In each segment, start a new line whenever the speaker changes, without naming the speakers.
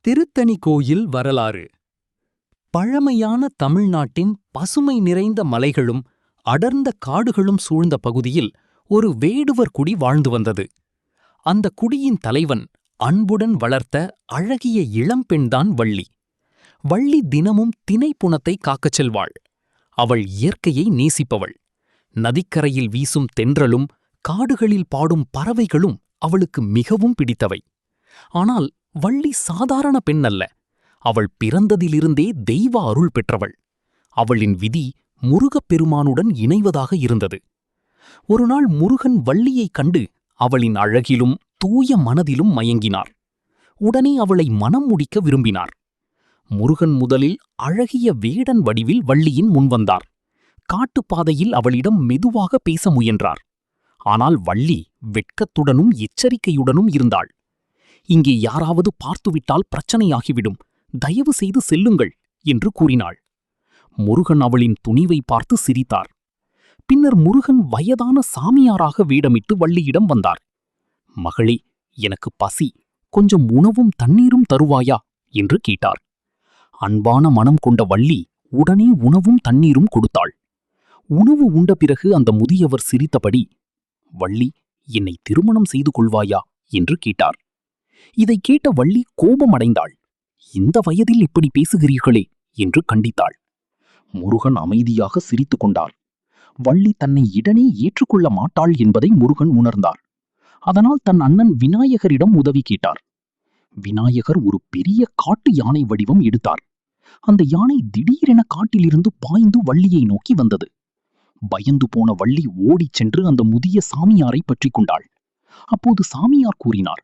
திருத்தணி கோயில் வரலாறு. பழமையான தமிழ்நாட்டின் பசுமை நிறைந்த மலைகளும் அடர்ந்த காடுகளும் சூழ்ந்த பகுதியில் ஒரு வேடுவர் குடி வாழ்ந்து வந்தது. அந்த குடியின் தலைவன் அன்புடன் வளர்த்த அழகிய இளம்பெண்தான் வள்ளி. வள்ளி தினமும் தினைப்புணத்தை காக்கச் செல்வாள். அவள் இயற்கையை நேசிப்பவள். நதிக்கரையில் வீசும் தென்றலும் காடுகளில் பாடும் பறவைகளும் அவளுக்கு மிகவும் பிடித்தவை. ஆனால் வள்ளி சாதாரண பெண் அல்ல. அவள் பிறந்ததிலிருந்தே தெய்வ அருள் பெற்றவள். அவளின் விதி முருகப்பெருமானுடன் இணைவதாக இருந்தது. ஒருநாள் முருகன் வள்ளியைக் கண்டு அவளின் அழகிலும் தூய மனதிலும் மயங்கினார். உடனே அவளை மனம் முடிக்க விரும்பினார். முருகன் முதலில் அழகிய வேடன் வடிவில் வள்ளியின் முன்வந்தார். காட்டுப்பாதையில் அவளிடம் மெதுவாக பேச முயன்றார். ஆனால் வள்ளி வெட்கத்துடனும் எச்சரிக்கையுடனும் இருந்தாள். இங்கே யாராவது பார்த்துவிட்டால் பிரச்சனையாகிவிடும், தயவு செய்து செல்லுங்கள் என்று கூறினாள். முருகன் அவளின் துணிவை பார்த்து சிரித்தார். பின்னர் முருகன் வயதான சாமியாராக வேடமிட்டு வள்ளியிடம் வந்தார். மகளே, எனக்கு பசி, கொஞ்சம் உணவும் தண்ணீரும் தருவாயா என்று கேட்டார். அன்பான மனம் கொண்ட வள்ளி உடனே உணவும் தண்ணீரும் கொடுத்தாள். உணவு உண்ட பிறகு அந்த முதியவர் சிரித்தபடி, வள்ளி, என்னை திருமணம் செய்து கொள்வாயா என்று கேட்டார். இதை கேட்ட வள்ளி கோபமடைந்தாள். இந்த வயதில் இப்படி பேசுகிறீர்களே என்று கண்டித்தாள். முருகன் அமைதியாக சிரித்து கொண்டார். வள்ளி தன்னை உடனே ஏற்றுக்கொள்ள மாட்டாள் என்பதை முருகன் உணர்ந்தார். அதனால் தன் அண்ணன் விநாயகரிடம் உதவி கேட்டார். விநாயகர் ஒரு பெரிய காட்டு யானை வடிவம் எடுத்தார். அந்த யானை திடீரென காட்டிலிருந்து பாய்ந்து வள்ளியை நோக்கி வந்தது. பயந்து போன வள்ளி ஓடிச் சென்று அந்த முதிய சாமியாரை பற்றி கொண்டாள். அப்போது சாமியார் கூறினார்,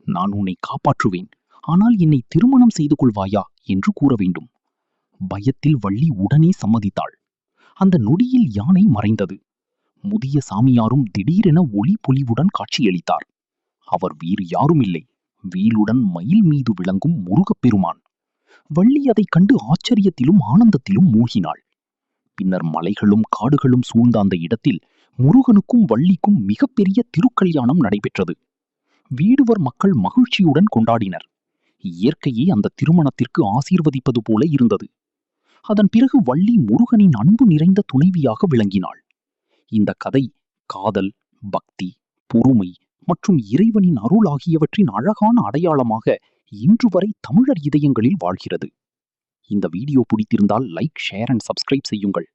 நான் உன்னை காப்பாற்றுவேன், ஆனால் என்னை திருமணம் செய்து கொள்வாயா என்று கூற வேண்டும். பயத்தில் வள்ளி உடனே சம்மதித்தாள். அந்த நொடியில் யானை மறைந்தது. முதிய சாமியாரும் திடீரென ஒளி பொலிவுடன் காட்சியளித்தார். அவர் வேறு யாரும் இல்லை, வேலுடன் மயில் மீது விளங்கும் முருகப்பெருமான். வள்ளி அதைக் கண்டு ஆச்சரியத்திலும் ஆனந்தத்திலும் மூழ்கினாள். பின்னர் மலைகளும் காடுகளும் சூழ்ந்த அந்த இடத்தில் முருகனுக்கும் வள்ளிக்கும் மிகப்பெரிய திருக்கல்யாணம் நடைபெற்றது. வேடுவர் மக்கள் மகிழ்ச்சியுடன் கொண்டாடினர். இயற்கையே அந்த திருமணத்திற்கு ஆசீர்வதிப்பது போல இருந்தது. அதன் பிறகு வள்ளி முருகனின் அன்பு நிறைந்த துணைவியாக விளங்கினாள். இந்த கதை காதல், பக்தி, பொறுமை மற்றும் இறைவனின் அருள் ஆகியவற்றின் அழகான அடையாளமாக இன்று வரை தமிழர் இதயங்களில் வாழ்கிறது. இந்த வீடியோ பிடித்திருந்தால் லைக், ஷேர் அண்ட் சப்ஸ்கிரைப் செய்யுங்கள்.